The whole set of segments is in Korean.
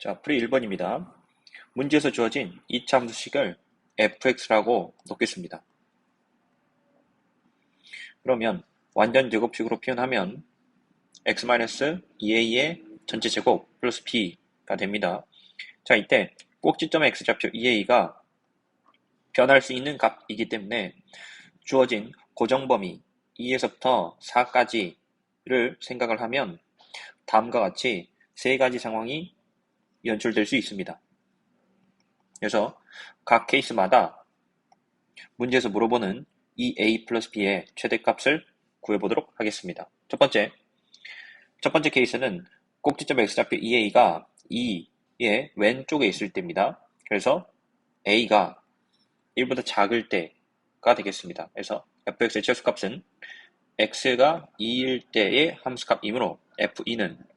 자, 풀이 1번입니다. 문제에서 주어진 이차 함수식을 fx라고 놓겠습니다. 그러면 완전 제곱식으로 표현하면 x-2a의 전체 제곱 플러스 b가 됩니다. 자, 이때 꼭지점의 x좌표 2a가 변할 수 있는 값이기 때문에 주어진 고정범위 2에서부터 4까지를 생각을 하면 다음과 같이 세 가지 상황이 연출될 수 있습니다. 그래서 각 케이스마다 문제에서 물어보는 이 a 플러스 b의 최대값을 구해보도록 하겠습니다. 첫 번째 케이스는 꼭지점 x좌표 2a가 2의 왼쪽에 있을 때입니다. 그래서 a가 1보다 작을 때가 되겠습니다. 그래서 fx의 최소값은 x가 2일 때의 함수값이므로 f2는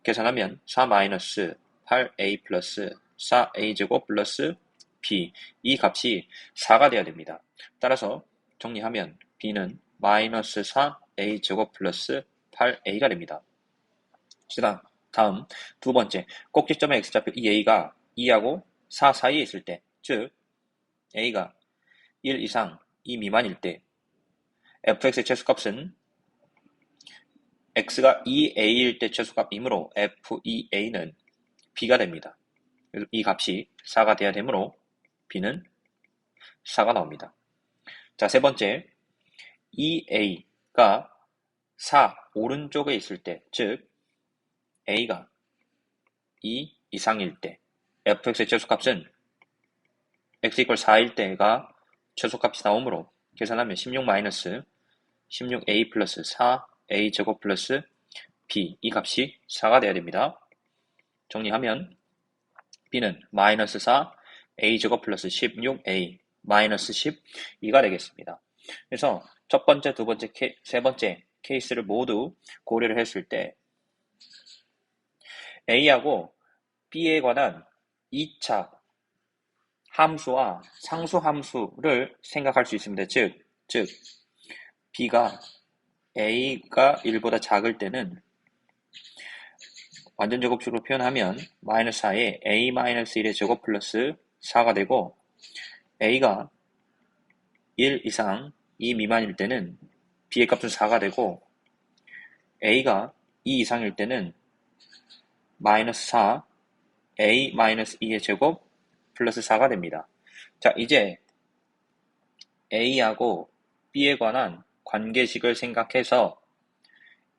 계산하면 4-8a 플러스 4a제곱 플러스 b, 이 값이 4가 되어야 됩니다. 따라서 정리하면 b는 마이너스 4a제곱 플러스 8a가 됩니다. 다음 두 번째, 꼭지점의 x좌표 2a가 2하고 4 사이에 있을 때, 즉 a가 1 이상 2 미만일 때 fx의 최소값은 x가 2a일 때 최소값이므로 f2a는 b가 됩니다. 이 값이 4가 돼야 되므로 b는 4가 나옵니다. 자, 세 번째, 2a가 4 오른쪽에 있을 때, 즉 a가 2 이상일 때 fx의 최소값은 x = 4일 때가 최소값이 나오므로 계산하면 16-16a 플러스 4a 제곱 플러스 b, 이 값이 4가 돼야 됩니다. 정리하면 b는 마이너스 4 a 제곱 플러스 16a 마이너스 12가 되겠습니다. 그래서 첫 번째, 두 번째, 세 번째 케이스를 모두 고려를 했을 때 a하고 b에 관한 2차 함수와 상수 함수를 생각할 수 있습니다. 즉 b가 a가 1보다 작을 때는 완전 제곱식으로 표현하면 마이너스 4에 a-1의 제곱 플러스 4가 되고, a가 1 이상 2 미만일 때는 b의 값은 4가 되고, a가 2 이상일 때는 마이너스 4 a-2의 제곱 플러스 4가 됩니다. 자, 이제 a하고 b에 관한 관계식을 생각해서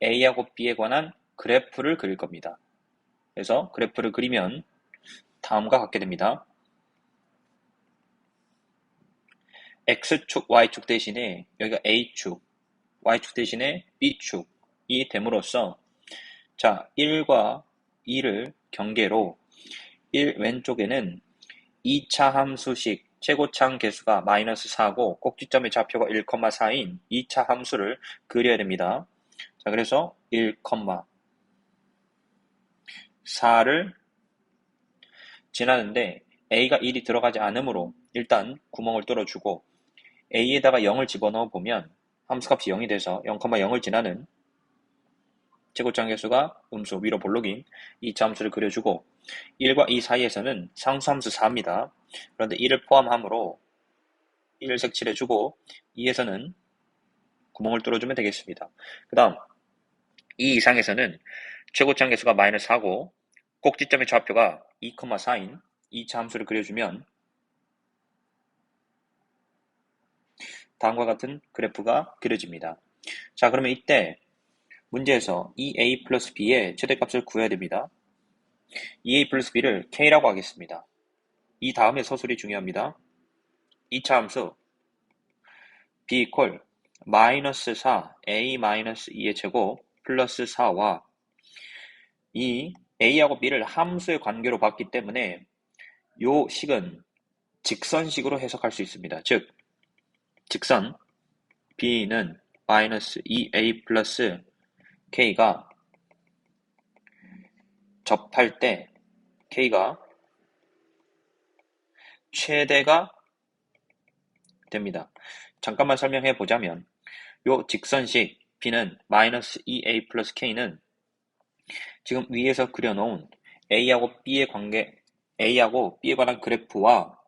a하고 b에 관한 그래프를 그릴 겁니다. 그래서 그래프를 그리면 다음과 같게 됩니다. x축, y축 대신에 여기가 a축, y축 대신에 b축이 됨으로써 자, 1과 2를 경계로 1 왼쪽에는 2차 함수식 최고차항 계수가 마이너스 4고 꼭지점의 좌표가 1,4인 2차 함수를 그려야 됩니다. 자, 그래서 1,4를 지나는데 a가 1이 들어가지 않으므로 일단 구멍을 뚫어주고 a에다가 0을 집어넣어 보면 함수값이 0이 돼서 0,0을 지나는 최고차항 계수가 음수 위로 볼록인 2차 함수를 그려주고 1과 2 사이에서는 상수함수 4입니다. 그런데 1을 포함하므로 1을 색칠해주고 2에서는 구멍을 뚫어주면 되겠습니다. 그 다음 2 이상에서는 최고차항 계수가 마이너스 4고 꼭지점의 좌표가 2,4인 2차 함수를 그려주면 다음과 같은 그래프가 그려집니다. 자, 그러면 이때 문제에서 2a 플러스 b의 최대값을 구해야 됩니다. 2a 플러스 b를 k라고 하겠습니다. 이 다음에 서술이 중요합니다. 2차 함수 b 이퀄 마이너스 4 a 마이너스 2의 제곱 플러스 4와 이 a하고 b를 함수의 관계로 봤기 때문에 요 식은 직선식으로 해석할 수 있습니다. 즉 직선 b는 마이너스 2a 플러스 k가 접할 때 k가 최대가 됩니다. 잠깐만 설명해 보자면 요 직선식 b는 마이너스 2a 플러스 k는 지금 위에서 그려놓은 A하고 B의 관계, A하고 B에 관한 그래프와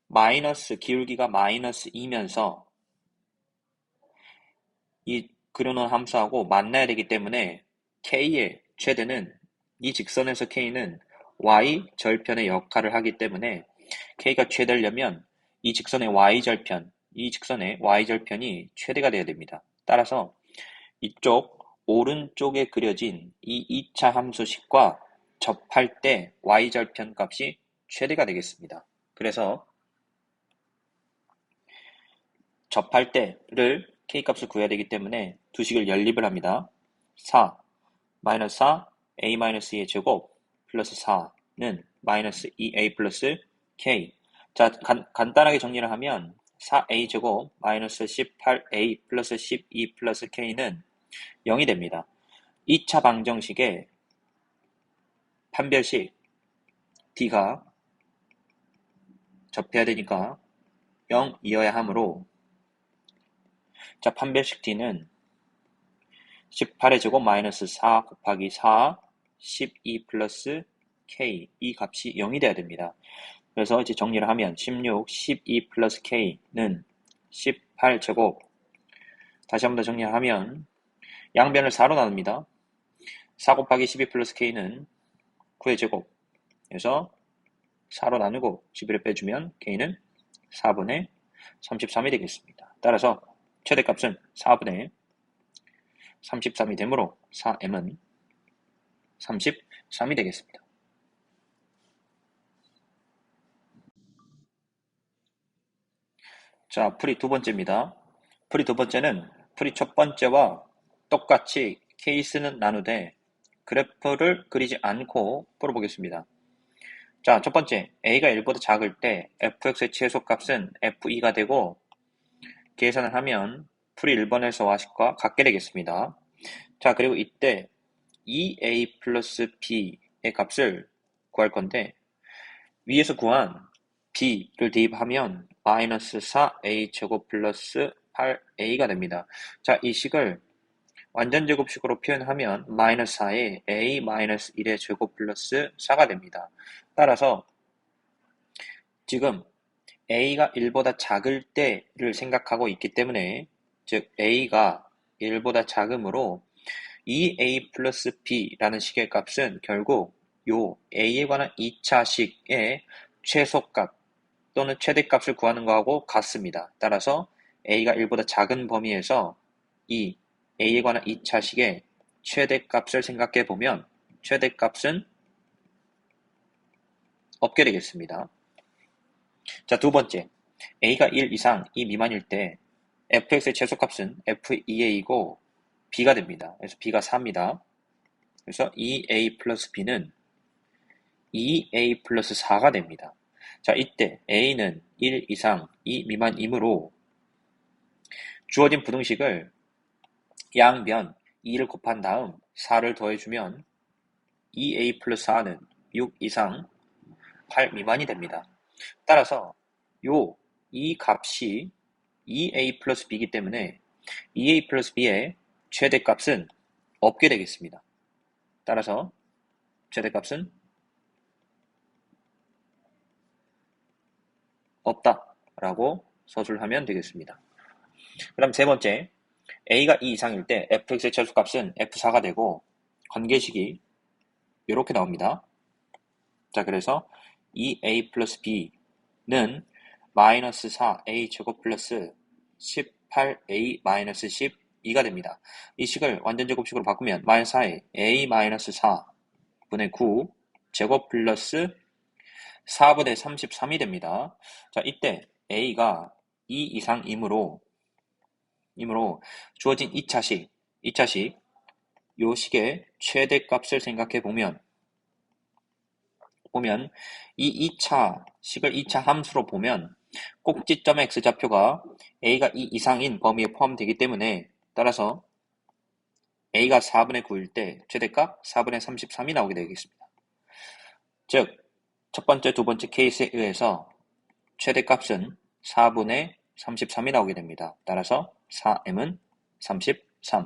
마이너스 기울기가 마이너스 2면서 이 그려놓은 함수하고 만나야 되기 때문에 K의 최대는 이 직선에서 K는 Y 절편의 역할을 하기 때문에 K가 최대려면 이 직선의 Y절편이 최대가 되어야 됩니다. 따라서 이쪽 오른쪽에 그려진 이 2차 함수식과 접할 때 Y절편 값이 최대가 되겠습니다. 그래서 접할 때를 K값을 구해야 되기 때문에 두 식을 연립을 합니다. 4, 마이너스 4, A-2의 제곱 플러스 4는 마이너스 2A 플러스 K. 자, 간단하게 정리를 하면 4A 제곱 마이너스 18A 플러스 12 플러스 K는 0이 됩니다. 2차 방정식의 판별식 D가 접해야 되니까 0이어야 하므로 자, 판별식 D는 18의 제곱 마이너스 4 곱하기 4, 12 플러스 K, 이 값이 0이 돼야 됩니다. 그래서 이제 정리를 하면 16, 12 플러스 K는 18제곱, 다시 한 번 더 정리하면 양변을 4로 나눕니다. 4 곱하기 12 플러스 K는 9의 제곱, 그래서 4로 나누고 11을 빼주면 K는 4분의 33이 되겠습니다. 따라서 최대값은 4분의 33이 되므로 4m은 33이 되겠습니다. 자, 풀이 두 번째입니다. 풀이 두 번째는 풀이 첫 번째와 똑같이 케이스는 나누되 그래프를 그리지 않고 풀어보겠습니다. 자, 첫 번째, a가 1보다 작을 때 fx의 최소값은 f2가 되고 계산을 하면 풀이 1번에서 와식과 같게 되겠습니다. 자, 그리고 이때 2a 플러스 b의 값을 구할 건데 위에서 구한 b를 대입하면 마이너스 4a 제곱 플러스 8a가 됩니다. 자, 이 식을 완전 제곱식으로 표현하면 마이너스 4에 a 마이너스 1의 제곱 플러스 4가 됩니다. 따라서 지금 a가 1보다 작을 때를 생각하고 있기 때문에 즉 a가 1보다 작으므로 2a 플러스 b라는 식의 값은 결국 요 a에 관한 2차식의 최소값 또는 최대값을 구하는 거하고 같습니다. 따라서 a가 1보다 작은 범위에서 이 a에 관한 2차식의 최대값을 생각해 보면 최대값은 없게 되겠습니다. 자, 두 번째, a가 1 이상 2 미만일 때 fx의 최소값은 f2a이고 b가 됩니다. 그래서 b가 4입니다. 그래서 2a 플러스 b는 2a 플러스 4가 됩니다. 자, 이때 a는 1 이상 2 미만이므로 주어진 부등식을 양변 2를 곱한 다음 4를 더해주면 2a 플러스 4는 6 이상 8 미만이 됩니다. 따라서 이 값이 2a 플러스 b이기 때문에 2a 플러스 b의 최대값은 없게 되겠습니다. 따라서 최대값은 없다라고 서술하면 되겠습니다. 그럼 세 번째, a가 2 이상일 때 fx의 최소값은 f4가 되고 관계식이 이렇게 나옵니다. 자, 그래서 2a 플러스 b는 마이너스 4a 제곱 플러스 18a 마이너스 12가 됩니다. 이 식을 완전 제곱식으로 바꾸면 마이너스 4에 a 마이너스 4분의 9 제곱 플러스 4분의 33이 됩니다. 자, 이때 a가 2 이상이므로 주어진 2차식 요 식의 최대값을 생각해 보면 이 2차 식을 2차 함수로 보면 꼭지점 x좌표가 a가 2 이상인 범위에 포함되기 때문에 따라서 a가 4분의 9일 때 최대값 4분의 33이 나오게 되겠습니다. 즉, 첫 번째, 두 번째 케이스에 의해서 최대값은 4분의 33이 나오게 됩니다. 따라서 4m은 33.